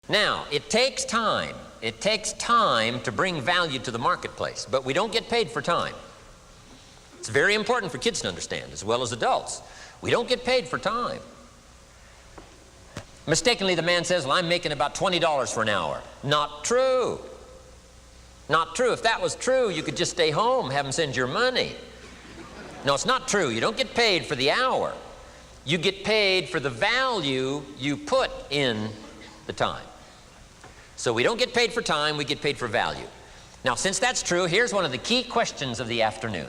Now, it takes time. It takes time to bring value to the marketplace, but we don't get paid for time. It's very important for kids to understand, as well as adults. We don't get paid for time. Mistakenly, the man says, well, I'm making about $20 for an hour. Not true. Not true. If that was true, you could just stay home, have them send your money. No, it's not true. You don't get paid for the hour. You get paid for the value you put in the time. So we don't get paid for time, we get paid for value. Now, since that's true, here's one of the key questions of the afternoon.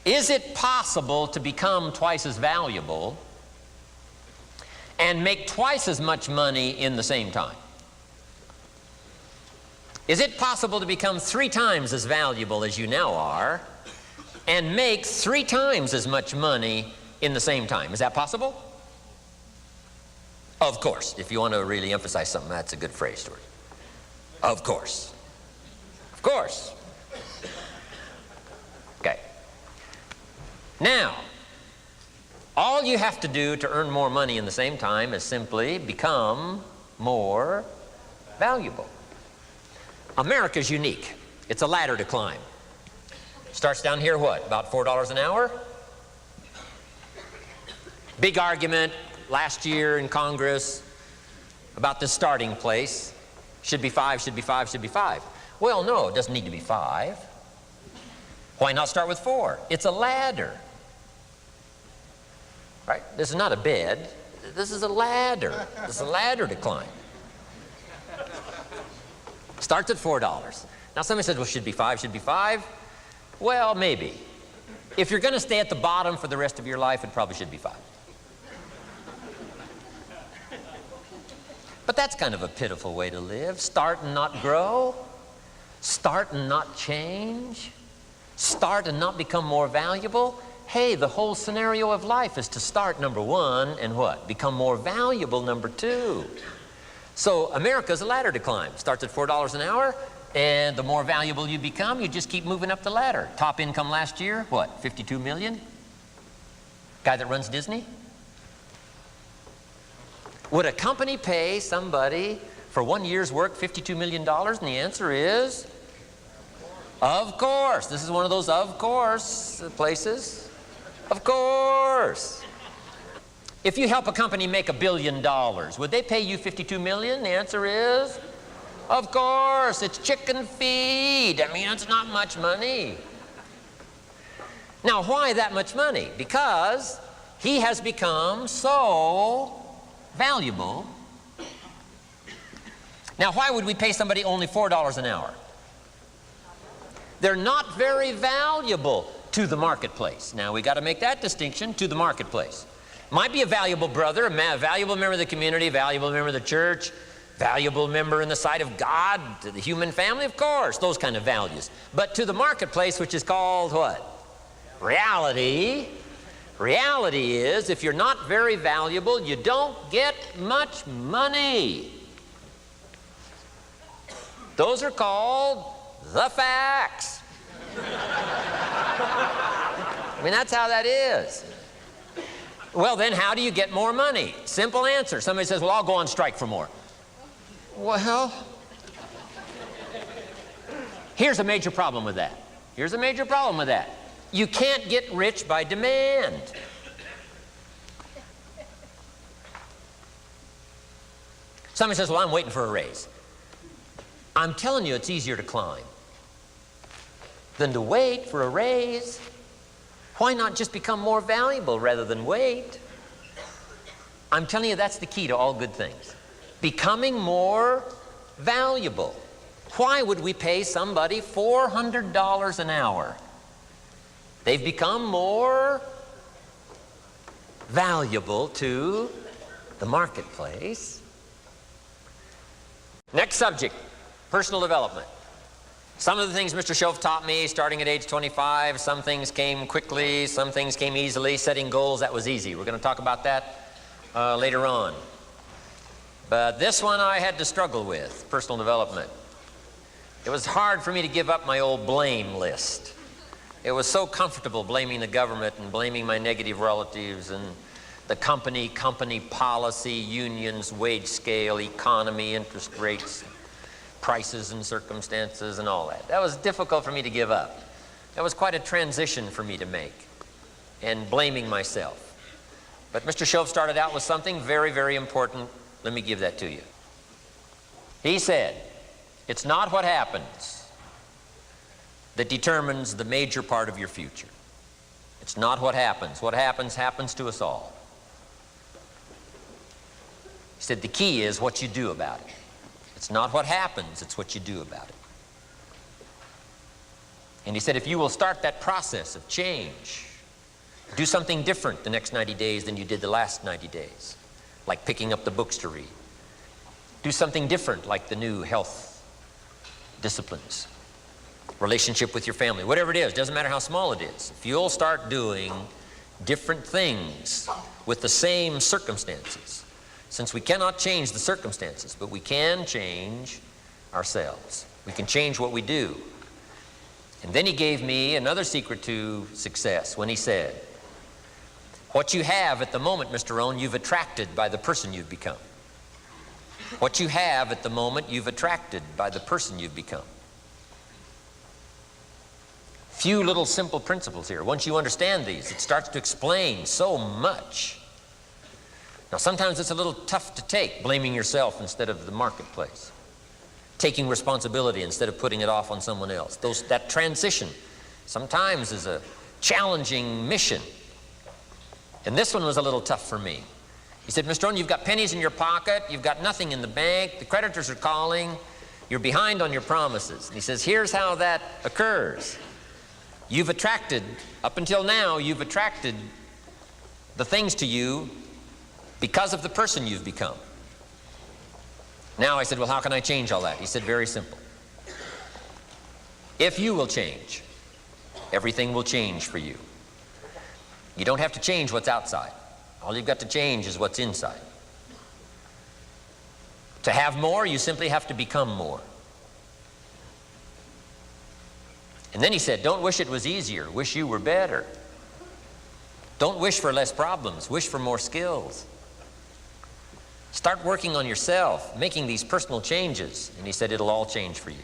Is it possible to become twice as valuable and make twice as much money in the same time? Is it possible to become 3 times as valuable as you now are and make 3 times as much money in the same time? Is that possible? Of course. If you want to really emphasize something, that's a good phrase, Stuart. Of course. Of course. Okay. Now, all you have to do to earn more money in the same time is simply become more valuable. America's unique. It's a ladder to climb. Starts down here, what, about $4 an hour? Big argument last year in Congress about the starting place. Should be 5, should be 5, should be 5. Well, no, it doesn't need to be 5. Why not start with 4? It's a ladder. Right? This is not a bed. This is a ladder. This is a ladder to climb. Starts at $4. Now somebody says, well, should be 5, should be 5. Well, maybe. If you're going to stay at the bottom for the rest of your life, it probably should be 5. But that's kind of a pitiful way to live. Start and not grow. Start and not change. Start and not become more valuable. Hey, the whole scenario of life is to start, number 1, and what? Become more valuable, number 2. So America's a ladder to climb. Starts at $4 an hour, and the more valuable you become, you just keep moving up the ladder. Top income last year, what, 52 million? Guy that runs Disney? Would a company pay somebody for 1 year's work $52 million? And the answer is, of course. This is one of those of course places. Of course. If you help a company make $1 billion, would they pay you $52 million? The answer is, of course. It's chicken feed. I mean, it's not much money. Now, why that much money? Because he has become so valuable. Now, why would we pay somebody only $4 an hour? They're not very valuable to the marketplace. Now, we got to make that distinction, to the marketplace. Might be a valuable brother, a valuable member of the community, a valuable member of the church, valuable member in the sight of God, to the human family, of course, those kind of values. But to the marketplace, which is called what? Reality. Reality is, if you're not very valuable, you don't get much money. Those are called the facts. I mean, that's how that is. Well, then how do you get more money? Simple answer. Somebody says, well, I'll go on strike for more. Well, here's a major problem with that. Here's a major problem with that. You can't get rich by demand. Somebody says, well, I'm waiting for a raise. I'm telling you, it's easier to climb than to wait for a raise. Why not just become more valuable rather than wait? I'm telling you, that's the key to all good things. Becoming more valuable. Why would we pay somebody $400 an hour? They've become more valuable to the marketplace. Next subject, personal development. Some of the things Mr. Shove taught me starting at age 25, some things came quickly, some things came easily. Setting goals, that was easy. We're going to talk about that later on. But this one I had to struggle with, personal development. It was hard for me to give up my old blame list. It was so comfortable blaming the government and blaming my negative relatives and the company policy, unions, wage scale, economy, interest rates, prices and circumstances and all that. That was difficult for me to give up. That was quite a transition for me to make, and blaming myself. But Mr. Shove started out with something very, very important. Let me give that to you. He said, it's not what happens that determines the major part of your future. It's not what happens. What happens, happens to us all. He said the key is what you do about it. It's not what happens, it's what you do about it. And he said if you will start that process of change, do something different the next 90 days than you did the last 90 days, like picking up the books to read. Do something different like the new health disciplines, relationship with your family, whatever it is, doesn't matter how small it is. If you'll start doing different things with the same circumstances, since we cannot change the circumstances, but we can change ourselves. We can change what we do. And then he gave me another secret to success when he said, what you have at the moment, Mr. Rohn, you've attracted by the person you've become. What you have at the moment, you've attracted by the person you've become. Few little simple principles here. Once you understand these, it starts to explain so much. Now, sometimes it's a little tough to take, blaming yourself instead of the marketplace, taking responsibility instead of putting it off on someone else. That transition sometimes is a challenging mission. And this one was a little tough for me. He said, Mr. Rohn, you've got pennies in your pocket, you've got nothing in the bank, the creditors are calling, you're behind on your promises. And he says, here's how that occurs. You've attracted, up until now, you've attracted the things to you because of the person you've become. Now I said, well, how can I change all that? He said, very simple. If you will change, everything will change for you. You don't have to change what's outside. All you've got to change is what's inside. To have more, you simply have to become more. And then he said, don't wish it was easier, wish you were better. Don't wish for less problems, wish for more skills. Start working on yourself, making these personal changes. And he said, it'll all change for you.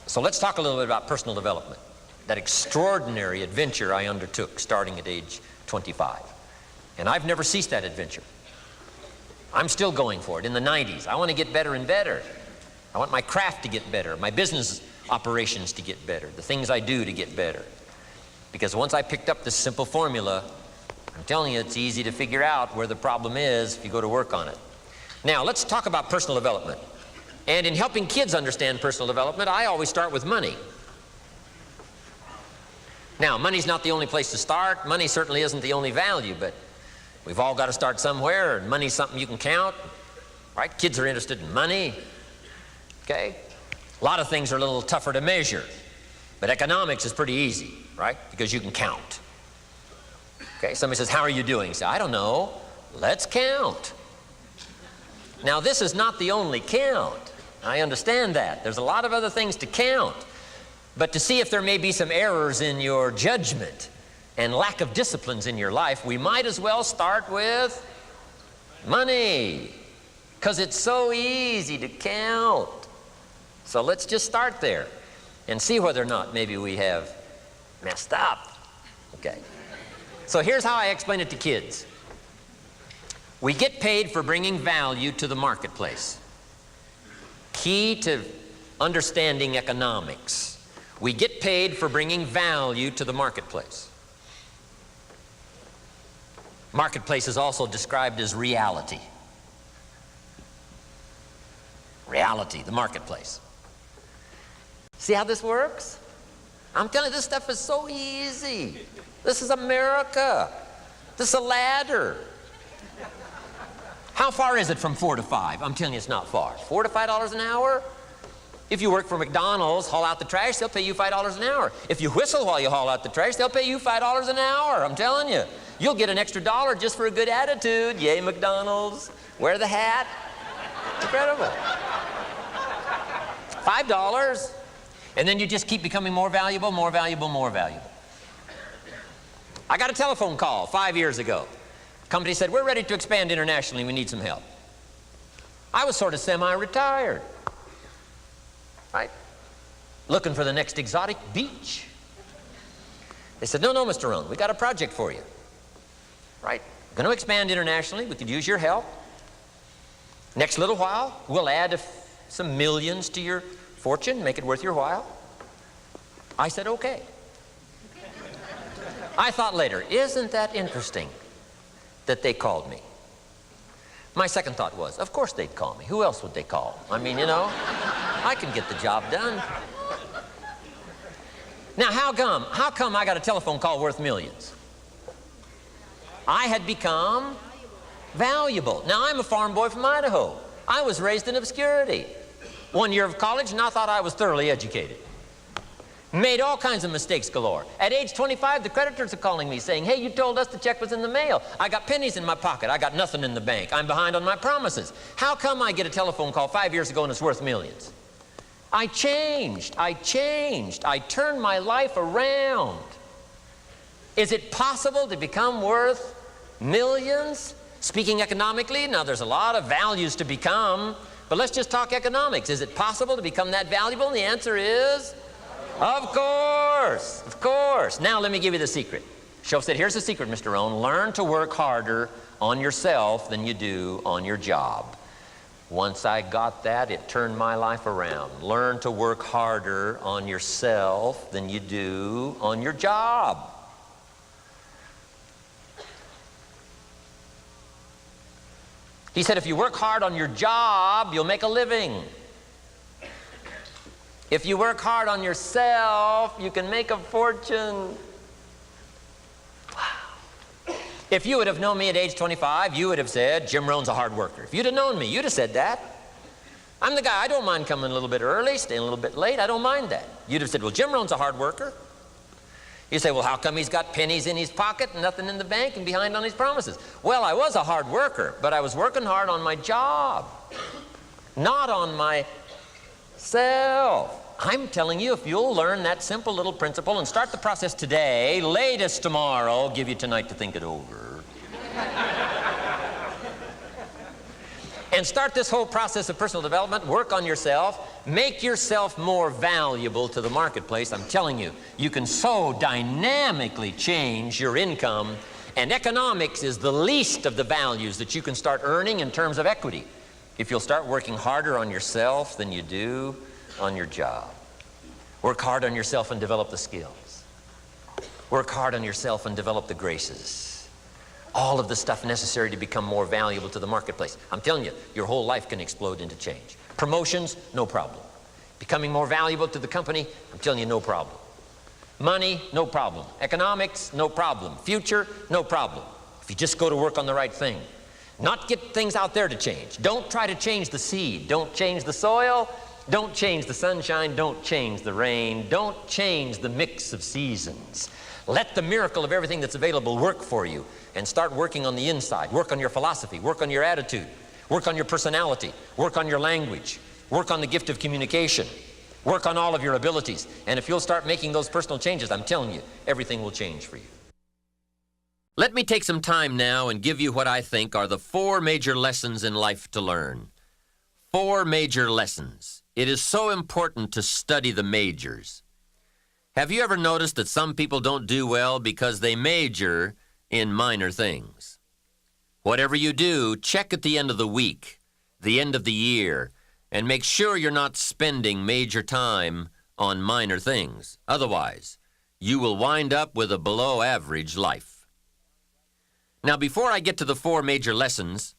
So let's talk a little bit about personal development. That extraordinary adventure I undertook starting at age 25. And I've never ceased that adventure. I'm still going for it. In the 90s, I want to get better and better. I want my craft to get better, my business operations to get better, the things I do to get better. Because once I picked up this simple formula, I'm telling you, it's easy to figure out where the problem is if you go to work on it. Now, let's talk about personal development. And in helping kids understand personal development, I always start with money. Now, money's not the only place to start. Money certainly isn't the only value, but we've all got to start somewhere, and money's something you can count, right? Kids are interested in money, okay? A lot of things are a little tougher to measure, but economics is pretty easy, right? Because you can count. Okay, somebody says, how are you doing? You say, I don't know. Let's count. Now, this is not the only count. I understand that. There's a lot of other things to count. But to see if there may be some errors in your judgment and lack of disciplines in your life, we might as well start with money, because it's so easy to count. So let's just start there and see whether or not maybe we have messed up. Okay. So here's how I explain it to kids. We get paid for bringing value to the marketplace. Key to understanding economics. We get paid for bringing value to the marketplace. Marketplace is also described as reality. Reality, the marketplace. See how this works? I'm telling you, this stuff is so easy. This is America. This is a ladder. How far is it from 4 to 5? I'm telling you, it's not far. $4 to $5 an hour? If you work for McDonald's, haul out the trash, they'll pay you $5 an hour. If you whistle while you haul out the trash, they'll pay you $5 an hour. I'm telling you. You'll get an extra $1 just for a good attitude. Yay, McDonald's. Wear the hat. Incredible. $5. And then you just keep becoming more valuable, more valuable, more valuable. I got a telephone call 5 years ago. Company said, we're ready to expand internationally. We need some help. I was sort of semi-retired, right? Looking for the next exotic beach. They said, no, Mr. Rohn, we got a project for you, right? Going to expand internationally. We could use your help. Next little while, we'll add some millions to your fortune, make it worth your while. I said, okay. I thought later, isn't that interesting that they called me? My second thought was, of course they'd call me. Who else would they call? I mean, you know, I can get the job done. Now, how come I got a telephone call worth millions? I had become valuable. Now, I'm a farm boy from Idaho. I was raised in obscurity. 1 year of college, and I thought I was thoroughly educated. Made all kinds of mistakes galore. At age 25, the creditors are calling me saying, hey, you told us the check was in the mail. I got pennies in my pocket. I got nothing in the bank. I'm behind on my promises. How come I get a telephone call 5 years ago and it's worth millions? I changed. I turned my life around. Is it possible to become worth millions? Speaking economically, now there's a lot of values to become, but let's just talk economics. Is it possible to become that valuable? And the answer is, of course. Now let me give you the secret. Shoaff said, here's the secret, Mr. Rohn. Learn to work harder on yourself than you do on your job. Once I got that, it turned my life around. Learn to work harder on yourself than you do on your job. He said, if you work hard on your job, you'll make a living. If you work hard on yourself, you can make a fortune. Wow. If you would have known me at age 25, you would have said, Jim Rohn's a hard worker. If you'd have known me, you'd have said that. I'm the guy, I don't mind coming a little bit early, staying a little bit late, I don't mind that. You'd have said, well, Jim Rohn's a hard worker. You say, well, how come he's got pennies in his pocket and nothing in the bank and behind on his promises? Well, I was a hard worker, but I was working hard on my job, not on myself. I'm telling you, if you'll learn that simple little principle and start the process today, latest tomorrow, I'll give you tonight to think it over. And start this whole process of personal development, work on yourself, make yourself more valuable to the marketplace. I'm telling you, you can so dynamically change your income, and economics is the least of the values that you can start earning in terms of equity if you'll start working harder on yourself than you do on your job. Work hard on yourself and develop the skills. Work hard on yourself and develop the graces. All of the stuff necessary to become more valuable to the marketplace. I'm telling you, your whole life can explode into change. Promotions, no problem. Becoming more valuable to the company, I'm telling you, no problem. Money, no problem. Economics, no problem. Future, no problem. If you just go to work on the right thing. Not get things out there to change. Don't try to change the seed. Don't change the soil. Don't change the sunshine, don't change the rain, don't change the mix of seasons. Let the miracle of everything that's available work for you, and start working on the inside. Work on your philosophy, work on your attitude, work on your personality, work on your language, work on the gift of communication, work on all of your abilities. And if you'll start making those personal changes, I'm telling you, everything will change for you. Let me take some time now and give you what I think are the 4 major lessons in life to learn. 4 major lessons. It is so important to study the majors. Have you ever noticed that some people don't do well because they major in minor things? Whatever you do, check at the end of the week, the end of the year, and make sure you're not spending major time on minor things. Otherwise, you will wind up with a below-average life. Now, before I get to the 4 major lessons,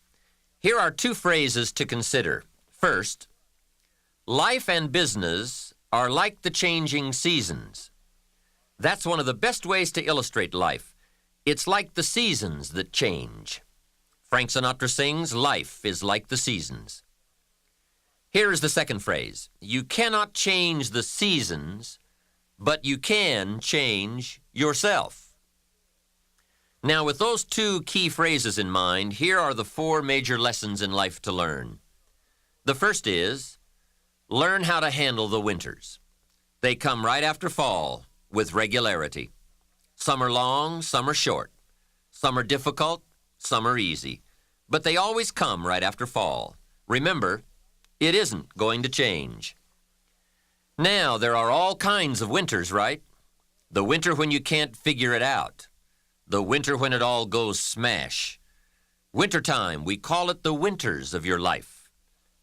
here are 2 phrases to consider. First, life and business are like the changing seasons. That's one of the best ways to illustrate life. It's like the seasons that change. Frank Sinatra sings, life is like the seasons. Here is the second phrase. You cannot change the seasons, but you can change yourself. Now, with those 2 key phrases in mind, here are the 4 major lessons in life to learn. The first is, learn how to handle the winters. They come right after fall with regularity. Some are long, some are short. Some are difficult, some are easy, but they always come right after fall. Remember, it isn't going to change. Now, there are all kinds of winters, right? The winter when you can't figure it out. The winter when it all goes smash. Wintertime, we call it the winters of your life.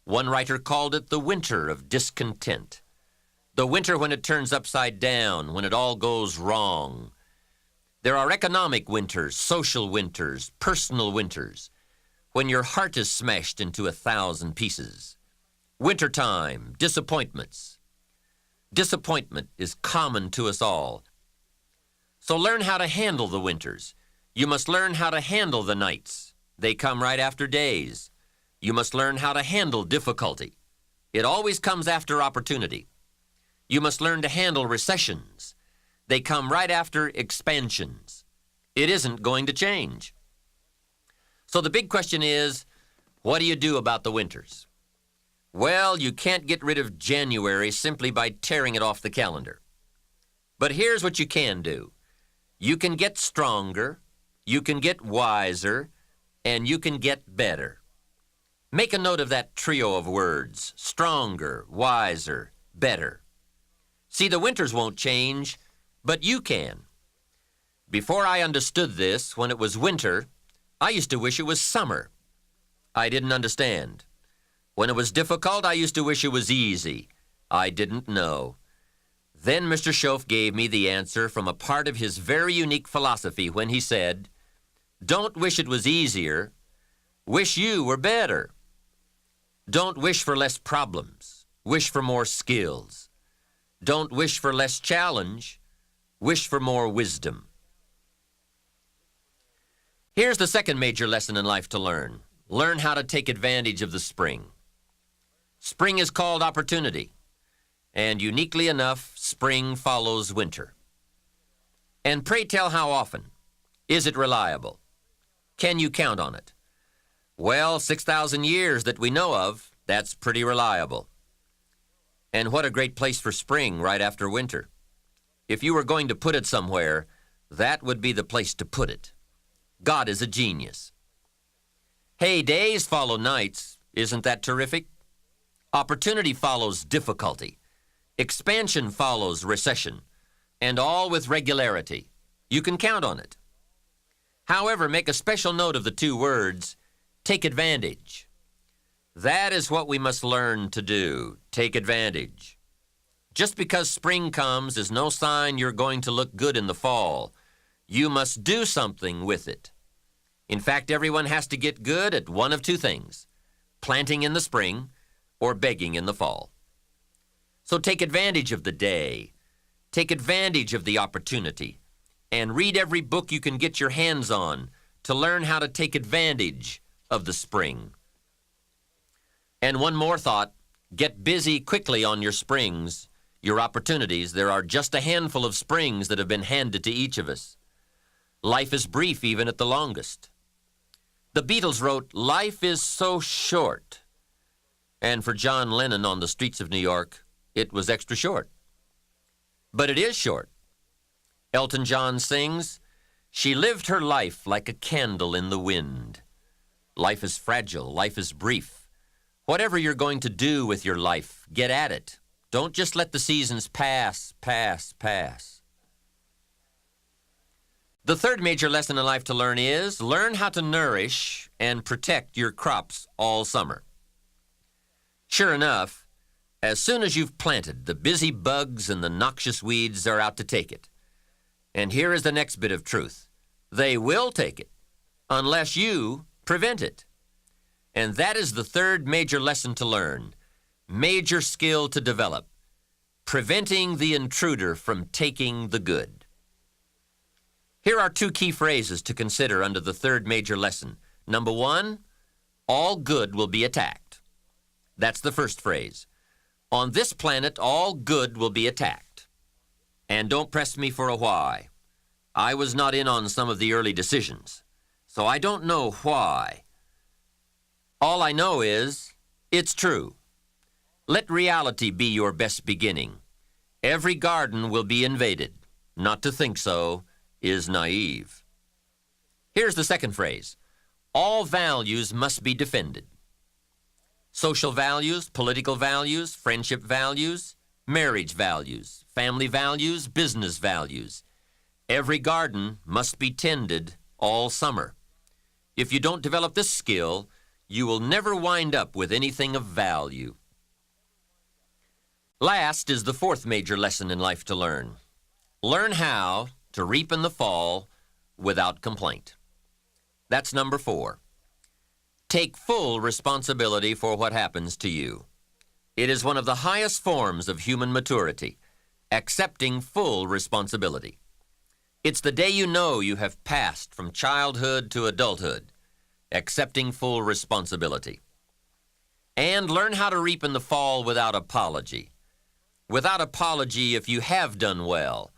One writer called it the winter of discontent. The winter when it turns upside down, when it all goes wrong. There are economic winters, social winters, personal winters, when your heart is smashed into 1,000 pieces. Wintertime, disappointments. Disappointment is common to us all. So learn how to handle the winters. You must learn how to handle the nights. They come right after days. You must learn how to handle difficulty. It always comes after opportunity. You must learn to handle recessions. They come right after expansions. It isn't going to change. So the big question is, what do you do about the winters? Well, you can't get rid of January simply by tearing it off the calendar. But here's what you can do. You can get stronger, you can get wiser, and you can get better. Make a note of that trio of words: stronger, wiser, better. See, the winters won't change, but you can. Before I understood this, when it was winter, I used to wish it was summer. I didn't understand. When it was difficult, I used to wish it was easy. I didn't know. Then Mr. Schoaf gave me the answer from a part of his very unique philosophy when he said, "Don't wish it was easier, wish you were better. Don't wish for less problems, wish for more skills. Don't wish for less challenge, wish for more wisdom." Here's the second major lesson in life to learn. Learn how to take advantage of the spring. Spring is called opportunity, and uniquely enough, spring follows winter. And pray tell how often? Is it reliable? Can you count on it? Well, 6,000 years that we know of, that's pretty reliable. And what a great place for spring right after winter. If you were going to put it somewhere, that would be the place to put it. God is a genius. Hey, days follow nights. Isn't that terrific? Opportunity follows difficulty. Expansion follows recession. And all with regularity. You can count on it. However, make a special note of the two words, take advantage. That is what we must learn to do, take advantage. Just because spring comes is no sign you're going to look good in the fall. You must do something with it. In fact, everyone has to get good at one of two things: planting in the spring or begging in the fall. So take advantage of the day. Take advantage of the opportunity. And read every book you can get your hands on to learn how to take advantage of the spring. And one more thought, get busy quickly on your springs, your opportunities. There are just a handful of springs that have been handed to each of us. Life is brief even at the longest. The Beatles wrote, "Life is so short." And for John Lennon on the streets of New York, it was extra short. But it is short. Elton John sings, "She lived her life like a candle in the wind." Life is fragile. Life is brief. Whatever you're going to do with your life, get at it. Don't just let the seasons pass. The third major lesson in life to learn is learn how to nourish and protect your crops all summer. Sure enough, as soon as you've planted, the busy bugs and the noxious weeds are out to take it. And here is the next bit of truth. They will take it unless you prevent it. And that is the third major lesson to learn, major skill to develop, preventing the intruder from taking the good. Here are two key phrases to consider under the third major lesson. Number one, all good will be attacked. That's the first phrase. On this planet, all good will be attacked. And don't press me for a why. I was not in on some of the early decisions, so I don't know why. All I know is, it's true. Let reality be your best beginning. Every garden will be invaded. Not to think so is naive. Here's the second phrase. All values must be defended. Social values, political values, friendship values, marriage values, family values, business values. Every garden must be tended all summer. If you don't develop this skill, you will never wind up with anything of value. Last is the fourth major lesson in life to learn. Learn how to reap in the fall without complaint. That's number 4. Take full responsibility for what happens to you. It is one of the highest forms of human maturity, accepting full responsibility. It's the day you know you have passed from childhood to adulthood, accepting full responsibility. And learn how to reap in the fall without apology. Without apology if you have done well,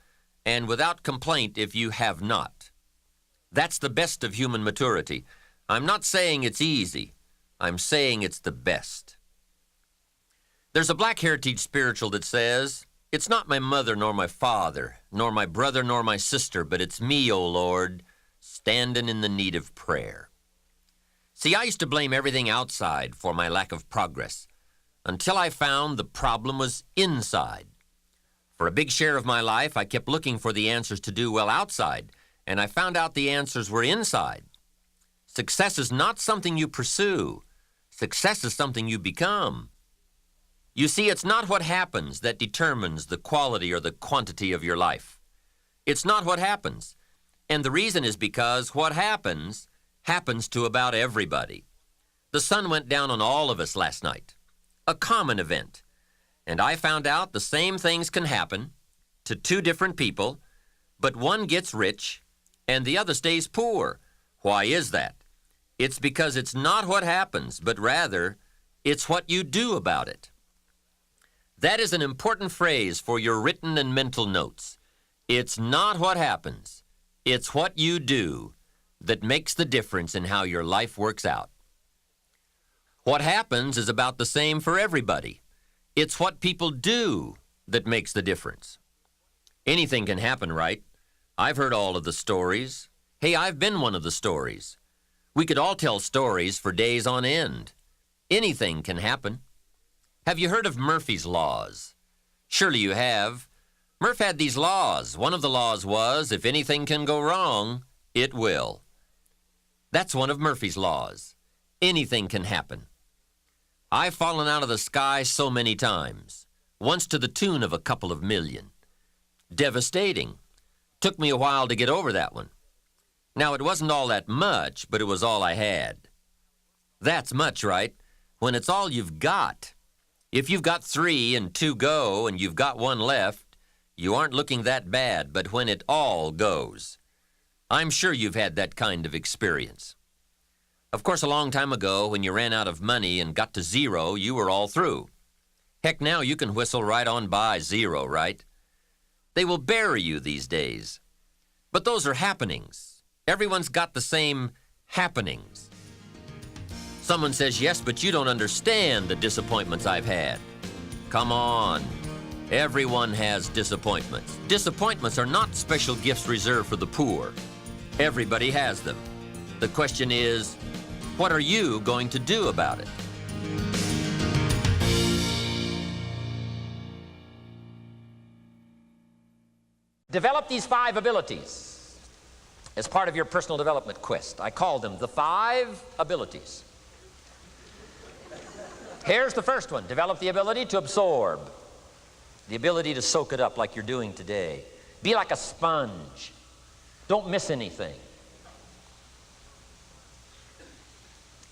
and without complaint if you have not. That's the best of human maturity. I'm not saying it's easy. I'm saying it's the best. There's a Black Heritage spiritual that says, "It's not my mother nor my father, nor my brother nor my sister, but it's me, O Lord, standing in the need of prayer." See, I used to blame everything outside for my lack of progress, until I found the problem was inside. For a big share of my life, I kept looking for the answers to do well outside, and I found out the answers were inside. Success is not something you pursue. Success is something you become. You see, it's not what happens that determines the quality or the quantity of your life. It's not what happens. And the reason is because what happens to about everybody. The sun went down on all of us last night. A common event. And I found out the same things can happen to two different people, but one gets rich and the other stays poor. Why is that? It's because it's not what happens, but rather it's what you do about it. That is an important phrase for your written and mental notes. It's not what happens, it's what you do that makes the difference in how your life works out. What happens is about the same for everybody. It's what people do that makes the difference. Anything can happen, right? I've heard all of the stories. Hey, I've been one of the stories. We could all tell stories for days on end. Anything can happen. Have you heard of Murphy's Laws? Surely you have. Murph had these laws. One of the laws was, if anything can go wrong, it will. That's one of Murphy's laws. Anything can happen. I've fallen out of the sky so many times, once to the tune of a couple of million. Devastating. Took me a while to get over that one. Now, it wasn't all that much, but it was all I had. That's much, right? When it's all you've got. If you've got 3 and 2 go and you've got 1 left, you aren't looking that bad, but when it all goes. I'm sure you've had that kind of experience. Of course, a long time ago, when you ran out of money and got to 0, you were all through. Heck, now you can whistle right on by 0, right? They will bury you these days. But those are happenings. Everyone's got the same happenings. Someone says, yes, but you don't understand the disappointments I've had. Come on. Everyone has disappointments. Disappointments are not special gifts reserved for the poor. Everybody has them. The question is, what are you going to do about it? Develop these 5 abilities as part of your personal development quest. I call them the 5 abilities. Here's the first one. Develop the ability to absorb. The ability to soak it up like you're doing today. Be like a sponge. Don't miss anything.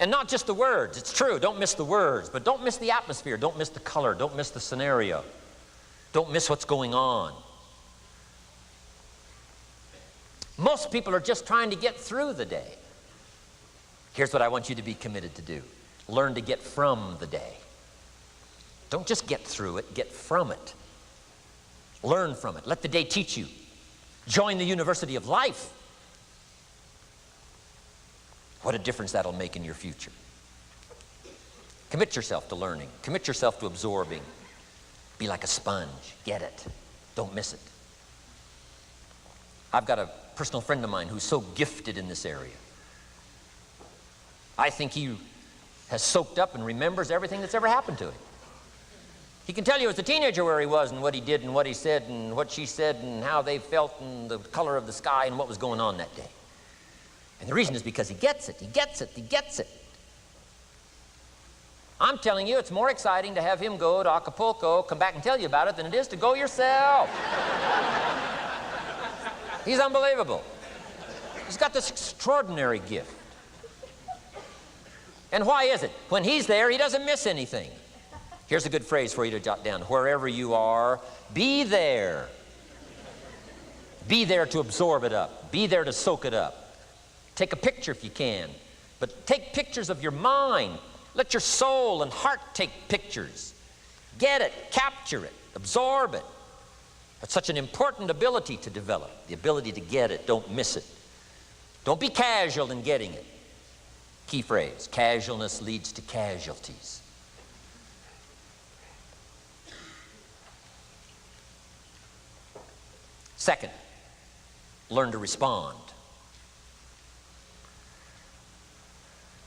And not just the words. It's true, don't miss the words, but don't miss the atmosphere. Don't miss the color. Don't miss the scenario. Don't miss what's going on. Most people are just trying to get through the day. Here's what I want you to be committed to do. Learn to get from the day. Don't just get through it, get from it. Learn from it. Let the day teach you. Join the University of Life. What a difference that'll make in your future. Commit yourself to learning. Commit yourself to absorbing. Be like a sponge. Get it. Don't miss it. I've got a personal friend of mine who's so gifted in this area. I think he has soaked up and remembers everything that's ever happened to him. He can tell you as a teenager where he was and what he did and what he said and what she said and how they felt and the color of the sky and what was going on that day. And the reason is because he gets it, he gets it, he gets it. I'm telling you, it's more exciting to have him go to Acapulco, come back and tell you about it, than it is to go yourself. He's unbelievable. He's got this extraordinary gift. And why is it? When he's there, he doesn't miss anything. Here's a good phrase for you to jot down. Wherever you are, be there. Be there to absorb it up. Be there to soak it up. Take a picture if you can, but take pictures of your mind. Let your soul and heart take pictures. Get it, capture it, absorb it. That's such an important ability to develop, the ability to get it, don't miss it. Don't be casual in getting it. Key phrase, casualness leads to casualties. Second, learn to respond.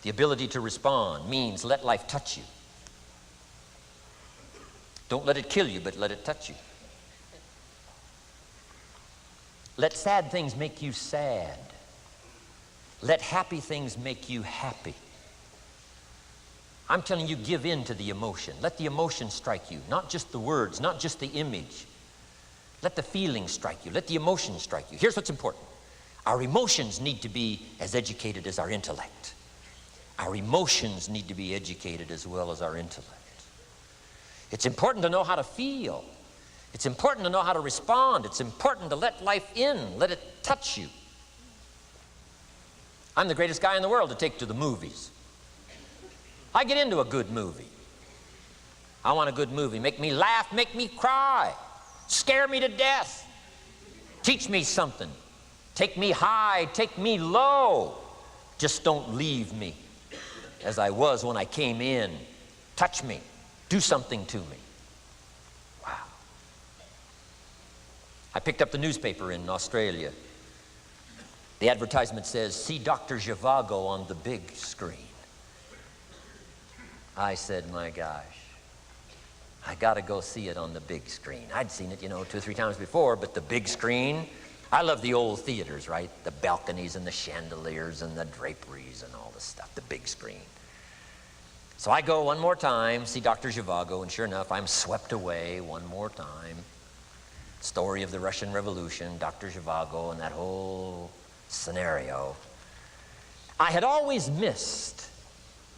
The ability to respond means let life touch you. Don't let it kill you, but let it touch you. Let sad things make you sad. Let happy things make you happy. I'm telling you, give in to the emotion. Let the emotion strike you, not just the words, not just the image. Let the feeling strike you. Let the emotion strike you. Here's what's important. Our emotions need to be as educated as our intellect. Our emotions need to be educated as well as our intellect. It's important to know how to feel. It's important to know how to respond. It's important to let life in, let it touch you. I'm the greatest guy in the world to take to the movies. I get into a good movie. I want a good movie. Make me laugh, make me cry, scare me to death, teach me something, take me high, take me low. Just don't leave me as I was when I came in. Touch me, do something to me. Wow. I picked up the newspaper in Australia. The advertisement says, see Dr. Zhivago on the big screen. I said, my gosh, I gotta go see it on the big screen. I'd seen it, 2 or 3 times before, but the big screen, I love the old theaters, right? The balconies and the chandeliers and the draperies and all the stuff, the big screen. So I go one more time, see Dr. Zhivago, and sure enough, I'm swept away one more time. Story of the Russian Revolution, Dr. Zhivago, and that whole scenario. I had always missed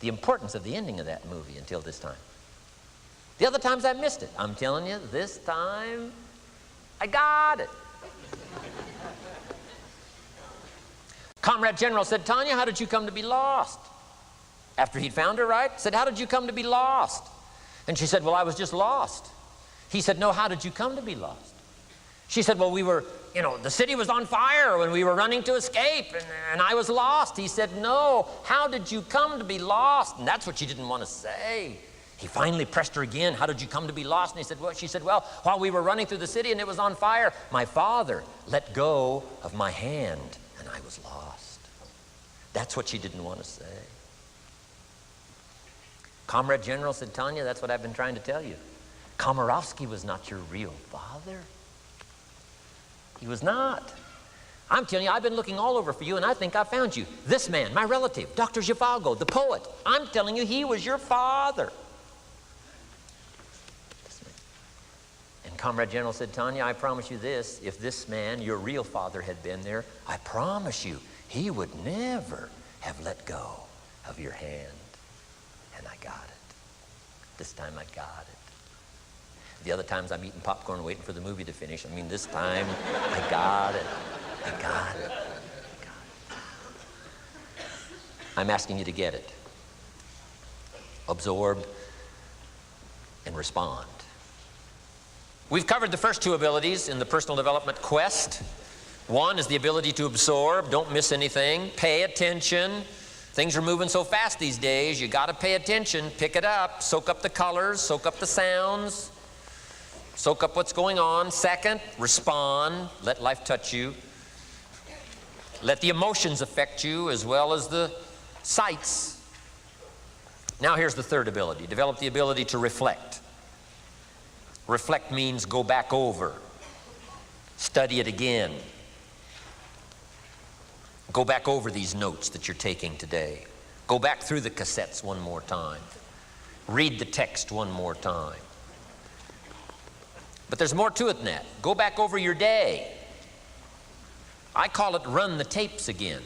the importance of the ending of that movie until this time. The other times I missed it. I'm telling you, this time, I got it. Comrade General said, Tanya, how did you come to be lost? After he'd found her, right? Said, how did you come to be lost? And she said, well, I was just lost. He said, no, how did you come to be lost? She said, well, we were, the city was on fire when we were running to escape, and I was lost. He said, no, how did you come to be lost? And that's what she didn't want to say. He finally pressed her again, how did you come to be lost? And he said, well, she said, well, while we were running through the city and it was on fire, my father let go of my hand and I was lost. That's what she didn't want to say. Comrade General said, Tanya, that's what I've been trying to tell you. Komorowski was not your real father. He was not. I'm telling you, I've been looking all over for you, and I think I found you. This man, my relative, Dr. Zhivago, the poet. I'm telling you, he was your father. And Comrade General said, Tanya, I promise you this. If this man, your real father, had been there, I promise you, he would never have let go of your hand. And I got it. This time I got it. The other times I'm eating popcorn waiting for the movie to finish. I mean, this time I got it. I got it. I got it. I'm asking you to get it. Absorb and respond. We've covered the first 2 abilities in the personal development quest. One is the ability to absorb. Don't miss anything. Pay attention. Things are moving so fast these days, you got to pay attention, pick it up, soak up the colors, soak up the sounds, soak up what's going on. Second, respond, let life touch you. Let the emotions affect you as well as the sights. Now here's the third ability. Develop the ability to reflect. Reflect means go back over. Study it again. Go back over these notes that you're taking today. Go back through the cassettes one more time. Read the text one more time. But there's more to it than that. Go back over your day. I call it run the tapes again,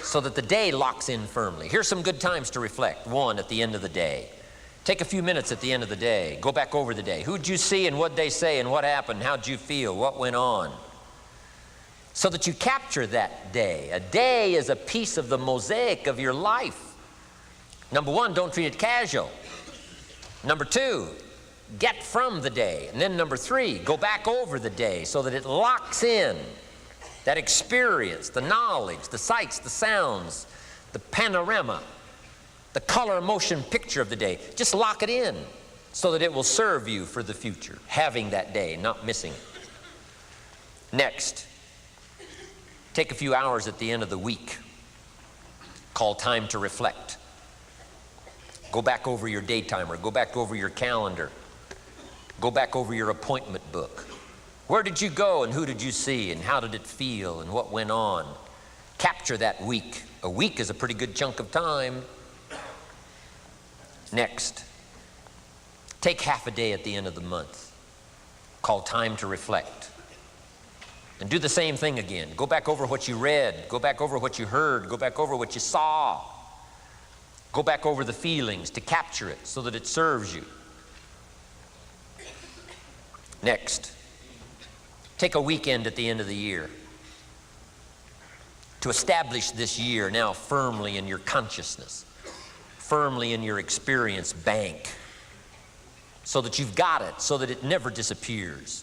so that the day locks in firmly. Here's some good times to reflect. One, at the end of the day. Take a few minutes at the end of the day. Go back over the day. Who'd you see and what'd they say and what happened? How'd you feel? What went on? So that you capture that day. A day is a piece of the mosaic of your life. Number one, don't treat it casual. Number two, get from the day. And then number three, go back over the day so that it locks in that experience, the knowledge, the sights, the sounds, the panorama, the color motion picture of the day. Just lock it in so that it will serve you for the future, having that day, not missing it. Next, take a few hours at the end of the week, called time to reflect. Go back over your day timer, go back over your calendar, go back over your appointment book. Where did you go and who did you see and how did it feel and what went on? Capture that week. A week is a pretty good chunk of time. Next, take half a day at the end of the month, called time to reflect. And do the same thing again. Go back over what you read, go back over what you heard, go back over what you saw. Go back over the feelings to capture it so that it serves you. Next, take a weekend at the end of the year to establish this year now firmly in your consciousness, firmly in your experience bank, so that you've got it, so that it never disappears.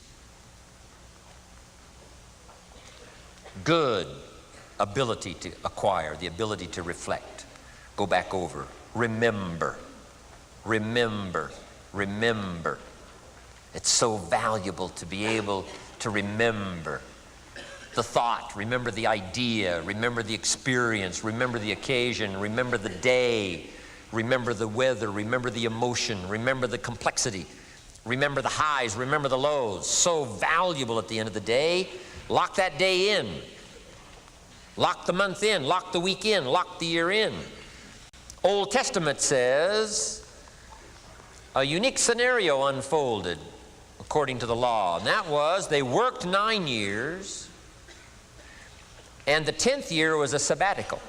Good ability to acquire, the ability to reflect. Go back over. Remember, remember, remember. It's so valuable to be able to remember the thought, remember the idea, remember the experience, remember the occasion, remember the day, remember the weather, remember the emotion, remember the complexity, remember the highs, remember the lows. So valuable at the end of the day. Lock that day in. Lock the month in, lock the week in, lock the year in. Old Testament says a unique scenario unfolded according to the law, and that was they worked 9 years, and the 10th year was a sabbatical.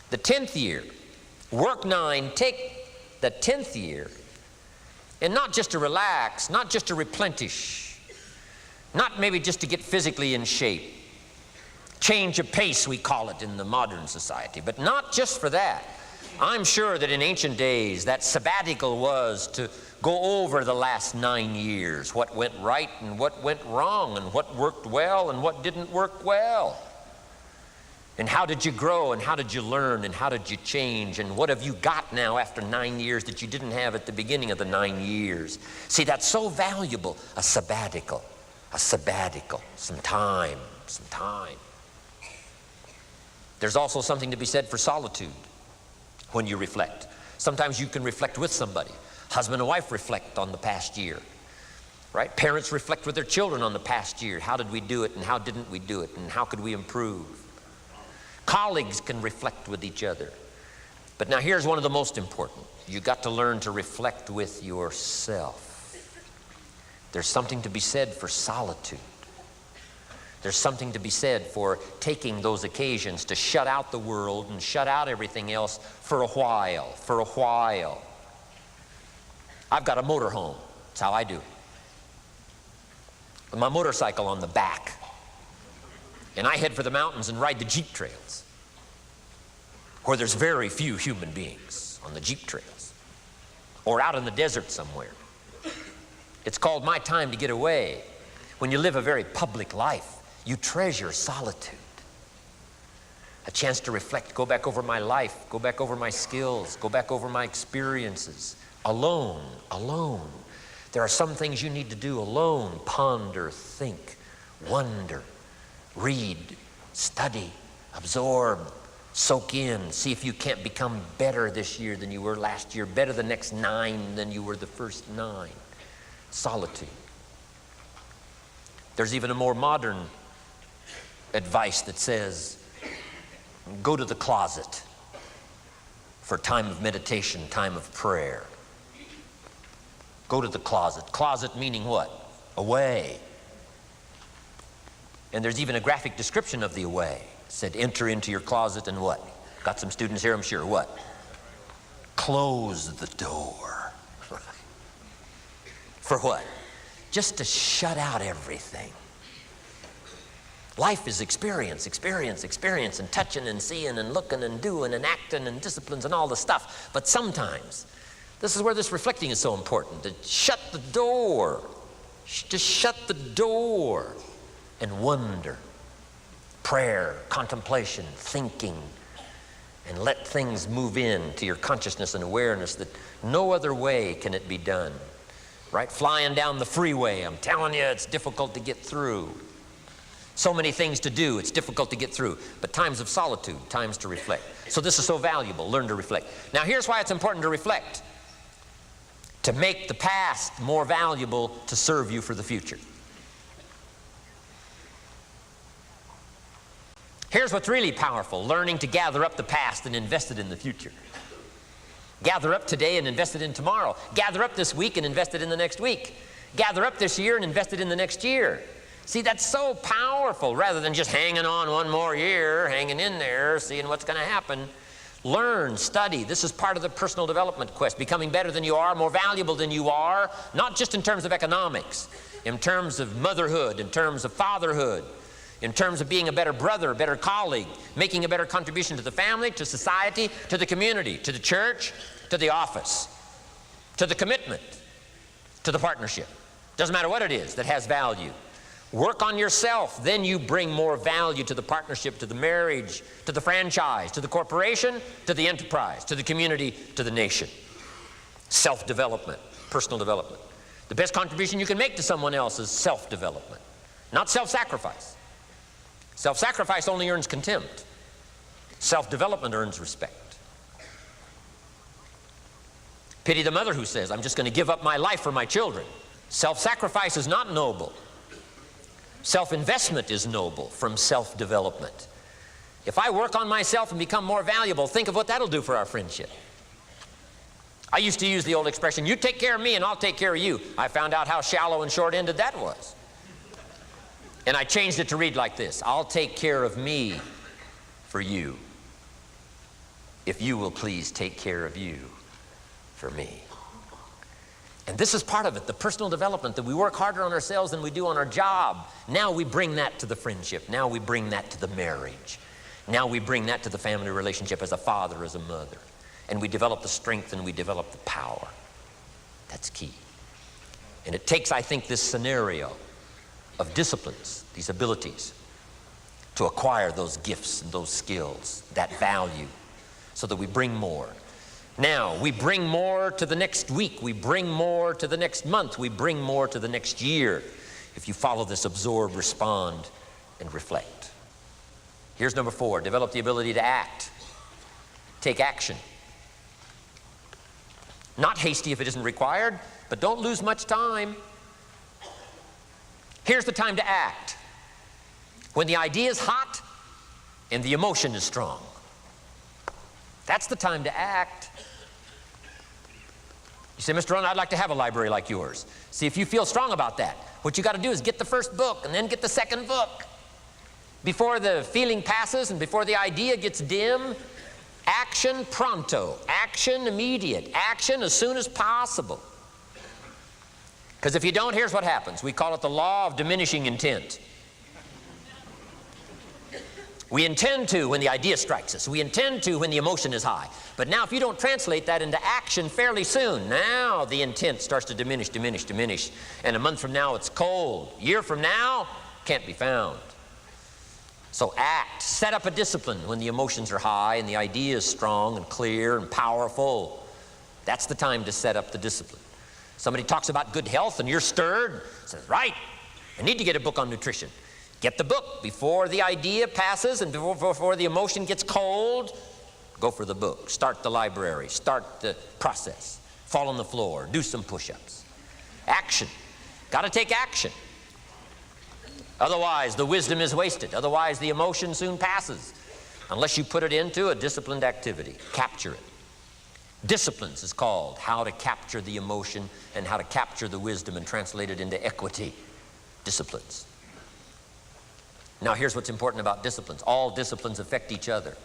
The 10th year, work 9, take the 10th year, and not just to relax, not just to replenish, not maybe just to get physically in shape. Change of pace, we call it in the modern society, but not just for that. I'm sure that in ancient days, that sabbatical was to go over the last 9 years, what went right and what went wrong, and what worked well and what didn't work well. And how did you grow, and how did you learn, and how did you change, and what have you got now after 9 years that you didn't have at the beginning of the 9 years? See, that's so valuable, a sabbatical, some time, some time. There's also something to be said for solitude when you reflect. Sometimes you can reflect with somebody. Husband and wife reflect on the past year, right? Parents reflect with their children on the past year. How did we do it, and how didn't we do it, and how could we improve? Colleagues can reflect with each other. But now here's one of the most important. You got to learn to reflect with yourself. There's something to be said for solitude. There's something to be said for taking those occasions to shut out the world and shut out everything else for a while, I've got a motorhome. That's how I do it. With my motorcycle on the back. And I head for the mountains and ride the Jeep trails, where there's very few human beings on the Jeep trails, or out in the desert somewhere. It's called my time to get away. When you live a very public life, you treasure solitude. A chance to reflect, go back over my life, go back over my skills, go back over my experiences. Alone. There are some things you need to do alone. Ponder, think, wonder, read, study, absorb, Soak in. See if you can't become better this year than you were last year, better the next 9 than you were the first 9. Solitude. There's even a more modern advice that says, go to the closet for time of meditation, time of prayer. Go to the closet. Closet meaning what? Away. And there's even a graphic description of the away. It said, enter into your closet and what? Got some students here, I'm sure. What? Close the door. For what? Just to shut out everything. Life is experience, experience, experience, and touching and seeing and looking and doing and acting and disciplines and all the stuff. But sometimes, this is where this reflecting is so important, to shut the door. Just shut the door and wonder. Prayer, contemplation, thinking, and let things move in to your consciousness and awareness that no other way can it be done. Right? Flying down the freeway, I'm telling you, it's difficult to get through. So many things to do, it's difficult to get through. But times of solitude, times to reflect. So this is so valuable, learn to reflect. Now here's why it's important to reflect. To make the past more valuable to serve you for the future. Here's what's really powerful, learning to gather up the past and invest it in the future. Gather up today and invest it in tomorrow. Gather up this week and invest it in the next week. Gather up this year and invest it in the next year. See, that's so powerful, rather than just hanging on one more year, hanging in there, seeing what's going to happen. Learn, study. This is part of the personal development quest, becoming better than you are, more valuable than you are, not just in terms of economics, in terms of motherhood, in terms of fatherhood, in terms of being a better brother, a better colleague, making a better contribution to the family, to society, to the community, to the church, to the office, to the commitment, to the partnership. Doesn't matter what it is that has value. Work on yourself, then you bring more value to the partnership, to the marriage, to the franchise, to the corporation, to the enterprise, to the community, to the nation. Self-development, personal development. The best contribution you can make to someone else is self-development, not self-sacrifice. Self-sacrifice only earns contempt. Self-development earns respect. Pity the mother who says, I'm just going to give up my life for my children. Self-sacrifice is not noble. Self-investment is noble from self-development. If I work on myself and become more valuable, think of what that'll do for our friendship. I used to use the old expression, you take care of me and I'll take care of you. I found out how shallow and short-ended that was. And I changed it to read like this, I'll take care of me for you, if you will please take care of you for me. And this is part of it, the personal development, that we work harder on ourselves than we do on our job. Now we bring that to the friendship. Now we bring that to the marriage. Now we bring that to the family relationship as a father, as a mother. And we develop the strength and we develop the power. That's key. And it takes, I think, this scenario of disciplines, these abilities, to acquire those gifts and those skills, that value, so that we bring more. Now, we bring more to the next week, we bring more to the next month, we bring more to the next year if you follow this absorb, respond, and reflect. Here's number 4, develop the ability to act. Take action. Not hasty if it isn't required, but don't lose much time. Here's the time to act. When the idea is hot and the emotion is strong. That's the time to act. You say, Mr. Ron, I'd like to have a library like yours. See, if you feel strong about that, what you got to do is get the first book and then get the second book. Before the feeling passes and before the idea gets dim, action pronto, action immediate, action as soon as possible. Because if you don't, here's what happens. We call it the law of diminishing intent. We intend to when the idea strikes us. We intend to when the emotion is high. But now if you don't translate that into action fairly soon, now the intent starts to diminish, diminish, diminish. And a month from now it's cold. A year from now, can't be found. So act. Set up a discipline when the emotions are high and the idea is strong and clear and powerful. That's the time to set up the discipline. Somebody talks about good health and you're stirred. Says, right, I need to get a book on nutrition. Get the book before the idea passes and before the emotion gets cold. Go for the book. Start the library. Start the process. Fall on the floor. Do some push-ups. Action. Got to take action. Otherwise, the wisdom is wasted. Otherwise, the emotion soon passes. Unless you put it into a disciplined activity. Capture it. Disciplines is called how to capture the emotion and how to capture the wisdom and translate it into equity. Disciplines. Now, here's what's important about disciplines. All disciplines affect each other.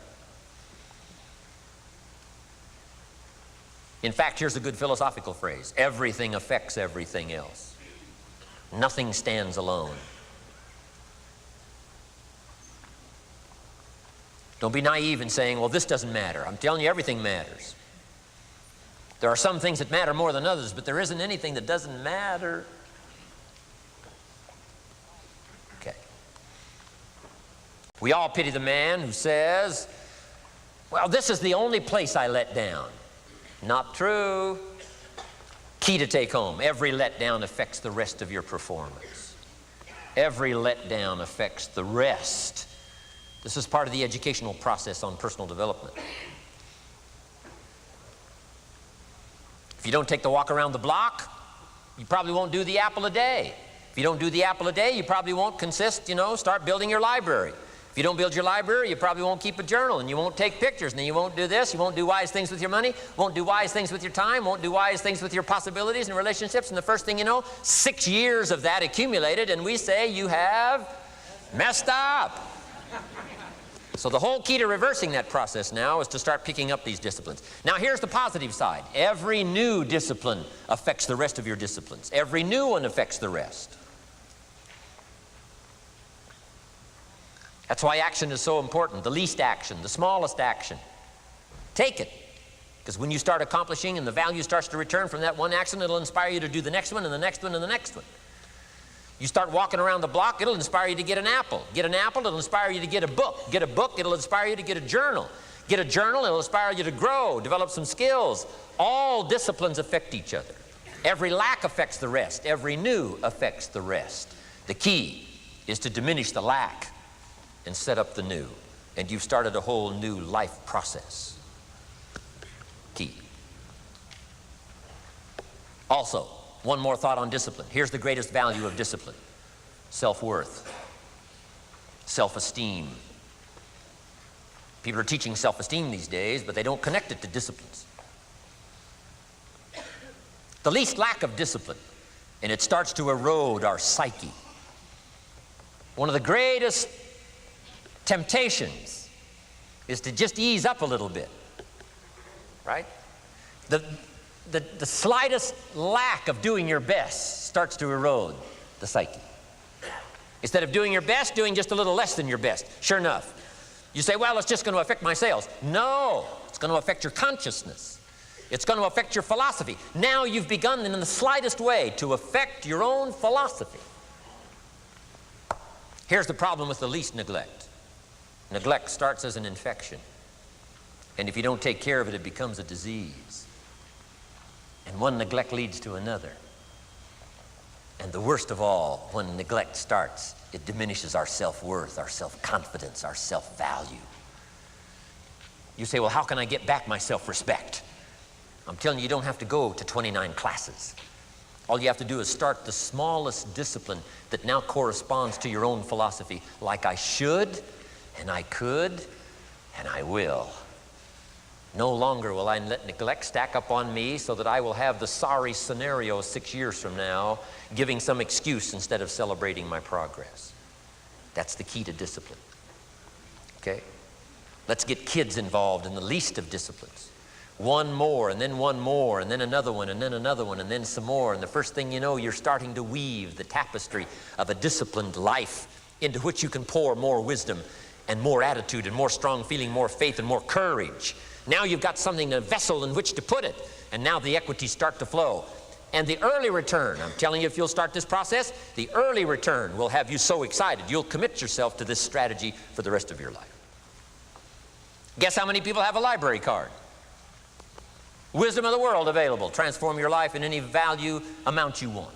In fact, here's a good philosophical phrase. Everything affects everything else. Nothing stands alone. Don't be naive in saying, well, this doesn't matter. I'm telling you, everything matters. There are some things that matter more than others, but there isn't anything that doesn't matter. Okay. We all pity the man who says, well, this is the only place I let down. Not true. Key to take home. Every letdown affects the rest of your performance. Every letdown affects the rest. This is part of the educational process on personal development. If you don't take the walk around the block, you probably won't do the apple a day. If you don't do the apple a day, you probably won't start building your library. If you don't build your library, you probably won't keep a journal, and you won't take pictures, and then you won't do this, you won't do wise things with your money, won't do wise things with your time, won't do wise things with your possibilities and relationships, and the first thing you know, 6 years of that accumulated, and we say you have messed up. So the whole key to reversing that process now is to start picking up these disciplines. Now here's the positive side. Every new discipline affects the rest of your disciplines. Every new one affects the rest. That's why action is so important. The least action, the smallest action. Take it. Because when you start accomplishing and the value starts to return from that one action, it'll inspire you to do the next one and the next one and the next one. You start walking around the block, it'll inspire you to get an apple. Get an apple, it'll inspire you to get a book. Get a book, it'll inspire you to get a journal. Get a journal, it'll inspire you to grow, develop some skills. All disciplines affect each other. Every lack affects the rest. Every new affects the rest. The key is to diminish the lack and set up the new. And you've started a whole new life process. Key. Also, one more thought on discipline. Here's the greatest value of discipline. Self-worth. Self-esteem. People are teaching self-esteem these days, but they don't connect it to disciplines. The least lack of discipline, and it starts to erode our psyche. One of the greatest temptations is to just ease up a little bit, right? The slightest lack of doing your best starts to erode the psyche. Instead of doing your best, doing just a little less than your best. Sure enough. You say, well, it's just going to affect my sales. No, it's going to affect your consciousness. It's going to affect your philosophy. Now you've begun in the slightest way to affect your own philosophy. Here's the problem with the least neglect. Neglect starts as an infection. And if you don't take care of it, it becomes a disease. And one neglect leads to another. And the worst of all, when neglect starts, it diminishes our self-worth, our self-confidence, our self-value. You say, well, how can I get back my self-respect? I'm telling you, you don't have to go to 29 classes. All you have to do is start the smallest discipline that now corresponds to your own philosophy, like I should, and I could, and I will. No longer will I let neglect stack up on me so that I will have the sorry scenario 6 years from now, giving some excuse instead of celebrating my progress. That's the key to discipline. Okay? Let's get kids involved in the least of disciplines. One more, and then one more, and then another one, and then another one, and then some more. And the first thing you know, you're starting to weave the tapestry of a disciplined life into which you can pour more wisdom and more attitude and more strong feeling, more faith and more courage. Now you've got something, a vessel in which to put it, and now the equities start to flow. And the early return, I'm telling you, if you'll start this process, the early return will have you so excited, you'll commit yourself to this strategy for the rest of your life. Guess how many people have a library card? Wisdom of the world available. Transform your life in any value amount you want.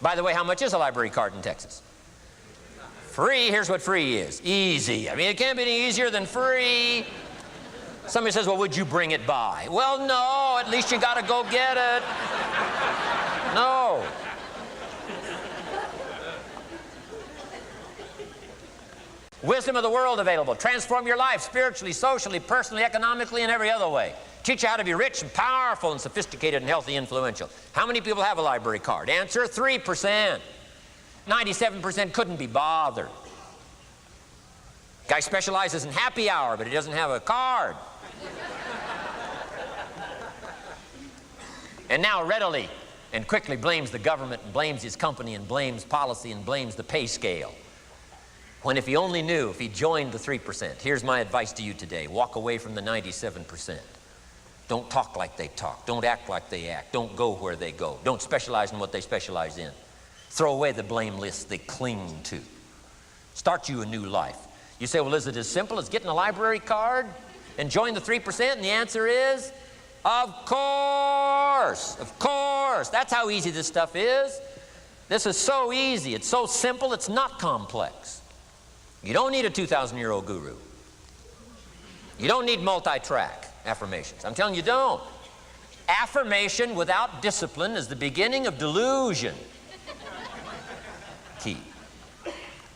By the way, how much is a library card in Texas? Free, here's what free is. Easy. I mean, it can't be any easier than free. Somebody says, well, would you bring it by? Well, no, at least you got to go get it. No. Wisdom of the world available. Transform your life spiritually, socially, personally, economically, and every other way. Teach you how to be rich and powerful and sophisticated and healthy, influential. How many people have a library card? Answer, 3%. 97% couldn't be bothered. Guy specializes in happy hour, but he doesn't have a card. And now readily and quickly blames the government and blames his company and blames policy and blames the pay scale. When if he only knew, if he joined the 3%, here's my advice to you today. Walk away from the 97%. Don't talk like they talk. Don't act like they act. Don't go where they go. Don't specialize in what they specialize in. Throw away the blame lists they cling to. Start you a new life. You say, well, is it as simple as getting a library card and join the 3%? And the answer is, of course. Of course. That's how easy this stuff is. This is so easy. It's so simple. It's not complex. You don't need a 2,000-year-old guru. You don't need multi-track affirmations. I'm telling you, don't. Affirmation without discipline is the beginning of delusion. Key.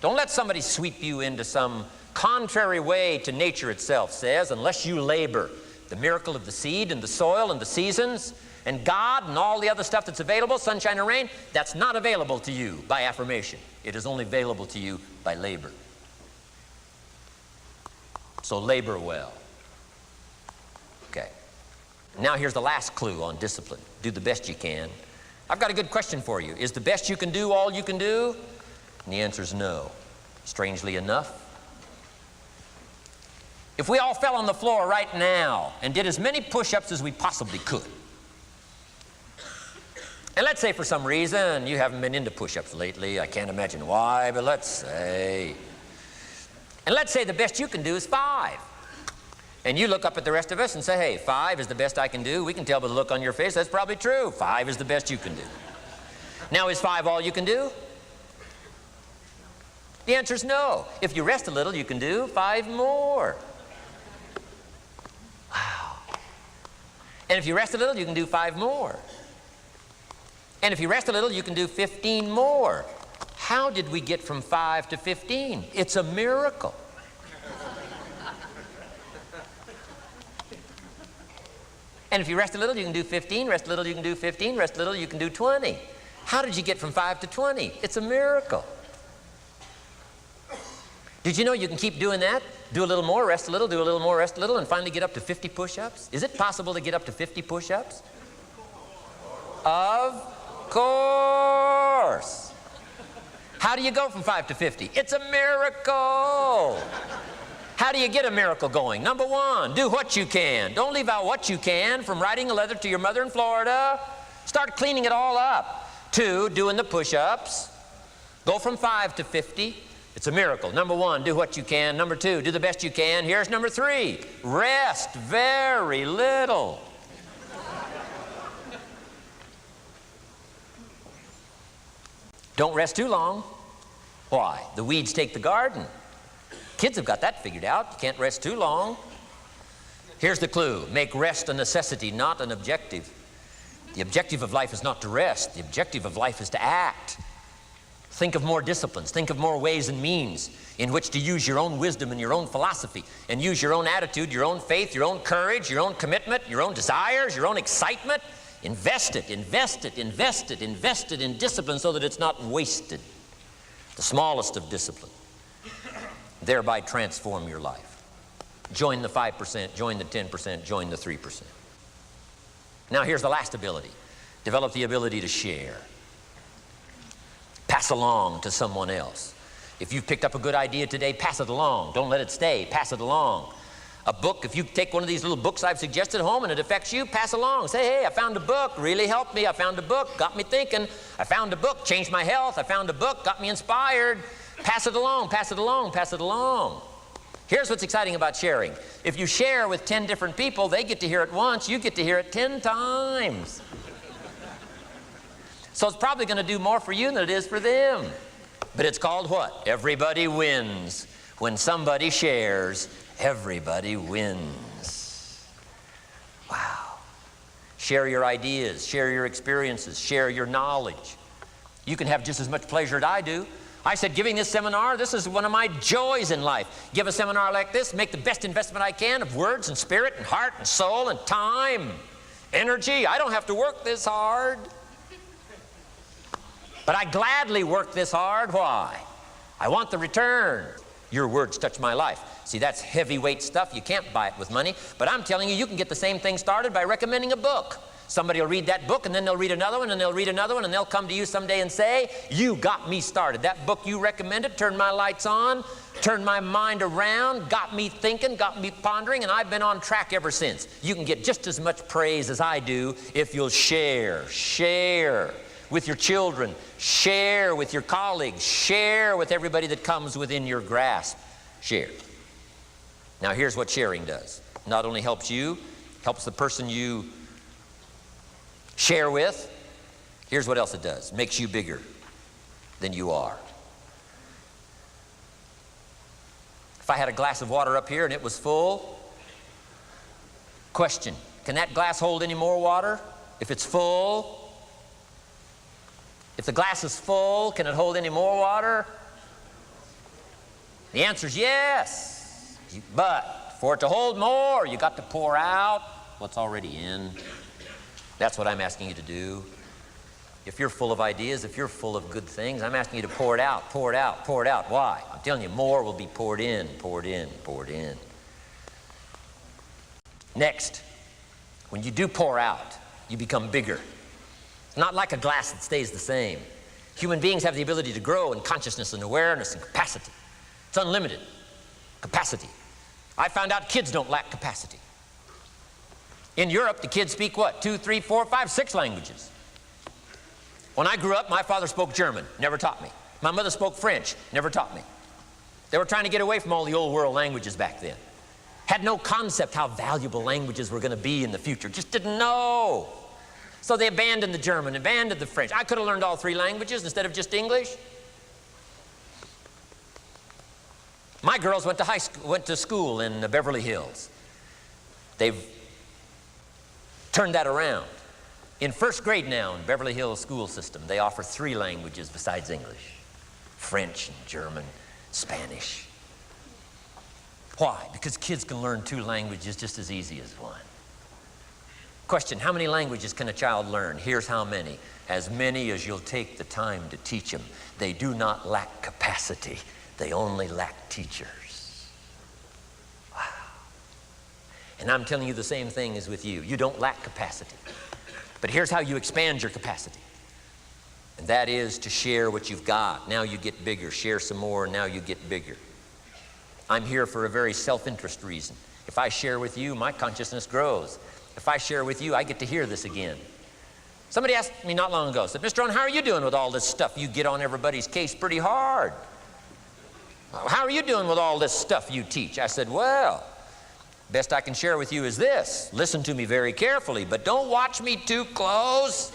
Don't let somebody sweep you into some contrary way to nature itself says, unless you labor. The miracle of the seed and the soil and the seasons and God and all the other stuff that's available, sunshine and rain, that's not available to you by affirmation. It is only available to you by labor. So labor well. Okay. Now here's the last clue on discipline. Do the best you can. I've got a good question for you. Is the best you can do all you can do? And the answer is no. Strangely enough. If we all fell on the floor right now and did as many push-ups as we possibly could, and let's say for some reason you haven't been into push-ups lately, I can't imagine why, but let's say the best you can do is 5. And you look up at the rest of us and say, hey, 5 is the best I can do. We can tell by the look on your face that's probably true. 5 is the best you can do. Now, is 5 all you can do? The answer is no. If you rest a little, you can do 5 more. Wow. And if you rest a little, you can do 5 more. And if you rest a little, you can do 15 more. How did we get from 5 to 15? It's a miracle. And if you rest a little, you can do 15. Rest a little, you can do 15. Rest a little, you can do 20. How did you get from 5 to 20? It's a miracle. Did you know you can keep doing that? Do a little more, rest a little, do a little more, rest a little, and finally get up to 50 push-ups? Is it possible to get up to 50 push-ups? Of course. How do you go from 5 to 50? It's a miracle. How do you get a miracle going? Number 1, do what you can. Don't leave out what you can, from writing a letter to your mother in Florida. Start cleaning it all up. 2, doing the push-ups. Go from 5 to 50. It's a miracle. Number 1, do what you can. Number 2, do the best you can. Here's number 3, rest very little. Don't rest too long. Why? The weeds take the garden. Kids have got that figured out. You can't rest too long. Here's the clue. Make rest a necessity, not an objective. The objective of life is not to rest. The objective of life is to act. Think of more disciplines. Think of more ways and means in which to use your own wisdom and your own philosophy and use your own attitude, your own faith, your own courage, your own commitment, your own desires, your own excitement. Invest it, invest it, invest it, invest it in discipline so that it's not wasted. The smallest of discipline. Thereby transform your life. Join the 5%, join the 10%, join the 3%. Now here's the last ability. Develop the ability to share. Pass along to someone else. If you've picked up a good idea today, pass it along. Don't let it stay. Pass it along. A book, if you take one of these little books I've suggested home and it affects you, pass along. Say, hey, I found a book, really helped me. I found a book, got me thinking. I found a book, changed my health. I found a book, got me inspired. Pass it along, pass it along, pass it along. Here's what's exciting about sharing. If you share with 10 different people, they get to hear it once, you get to hear it 10 times. So it's probably going to do more for you than it is for them. But it's called what? Everybody wins. When somebody shares, everybody wins. Wow. Share your ideas, share your experiences, share your knowledge. You can have just as much pleasure as I do. I said, giving this seminar, this is one of my joys in life. Give a seminar like this, make the best investment I can of words and spirit and heart and soul and time, energy. I don't have to work this hard. But I gladly work this hard. Why? I want the return. Your words touch my life. See, that's heavyweight stuff. You can't buy it with money. But I'm telling you, you can get the same thing started by recommending a book. Somebody will read that book, and then they'll read another one, and they'll read another one, and they'll come to you someday and say, you got me started. That book you recommended turned my lights on, turned my mind around, got me thinking, got me pondering, and I've been on track ever since. You can get just as much praise as I do if you'll share with your children, share with your colleagues, share with everybody that comes within your grasp. Share. Now here's what sharing does. Not only helps you, helps the person you share with. Here's what else it does. Makes you bigger than you are. If I had a glass of water up here and it was full, question, can that glass hold any more water? If it's full, if the glass is full, can it hold any more water? The answer is yes. But for it to hold more, you got to pour out what's already in. That's what I'm asking you to do. If you're full of ideas, if you're full of good things, I'm asking you to pour it out, pour it out, pour it out. Why? I'm telling you, more will be poured in, poured in, poured in. Next, when you do pour out, you become bigger. Not like a glass that stays the same. Human beings have the ability to grow in consciousness and awareness and capacity. It's unlimited capacity. I found out kids don't lack capacity. In Europe, the kids speak what? 2, 3, 4, 5, 6 languages. When I grew up, my father spoke German, never taught me. My mother spoke French, never taught me. They were trying to get away from all the old world languages back then. Had no concept how valuable languages were going to be in the future. Just didn't know. So they abandoned the German, abandoned the French. I could have learned all 3 languages instead of just English. My girls went to school in Beverly Hills. They've turned that around. In first grade now in Beverly Hills school system, they offer 3 languages besides English. French and German, Spanish. Why? Because kids can learn 2 languages just as easy as 1. Question, how many languages can a child learn? Here's how many. As many as you'll take the time to teach them. They do not lack capacity. They only lack teachers. Wow. And I'm telling you the same thing is with you. You don't lack capacity. But here's how you expand your capacity. And that is to share what you've got. Now you get bigger. Share some more, and now you get bigger. I'm here for a very self-interest reason. If I share with you, my consciousness grows. If I share with you, I get to hear this again. Somebody asked me not long ago, said, Mr. Owen, how are you doing with all this stuff? You get on everybody's case pretty hard. How are you doing with all this stuff you teach? I said, well, best I can share with you is this. Listen to me very carefully, but don't watch me too close.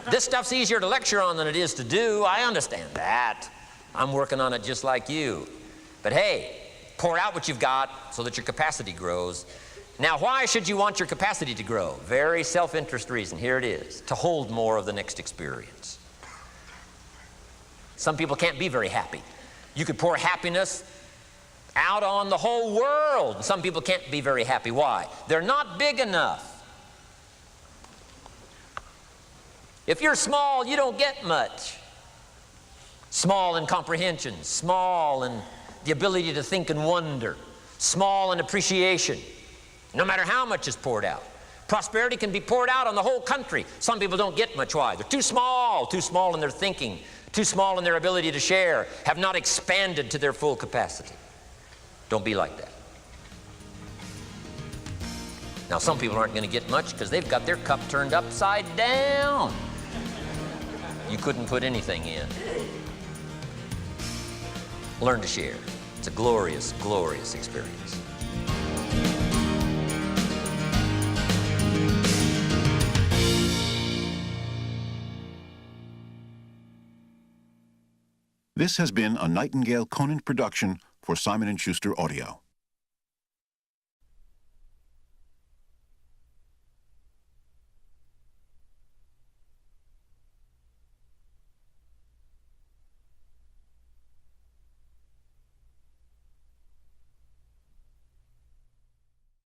This stuff's easier to lecture on than it is to do. I understand that. I'm working on it just like you. But hey, pour out what you've got so that your capacity grows. Now, why should you want your capacity to grow? Very self-interest reason. Here it is. To hold more of the next experience. Some people can't be very happy. You could pour happiness out on the whole world. Some people can't be very happy. Why? They're not big enough. If you're small, you don't get much. Small in comprehension, small in the ability to think and wonder, small in appreciation, no matter how much is poured out. Prosperity can be poured out on the whole country. Some people don't get much. Why? They're too small in their thinking, too small in their ability to share, have not expanded to their full capacity. Don't be like that. Now, some people aren't going to get much because they've got their cup turned upside down. You couldn't put anything in. Learn to share. It's a glorious, glorious experience. This has been a Nightingale Conant production for Simon & Schuster Audio.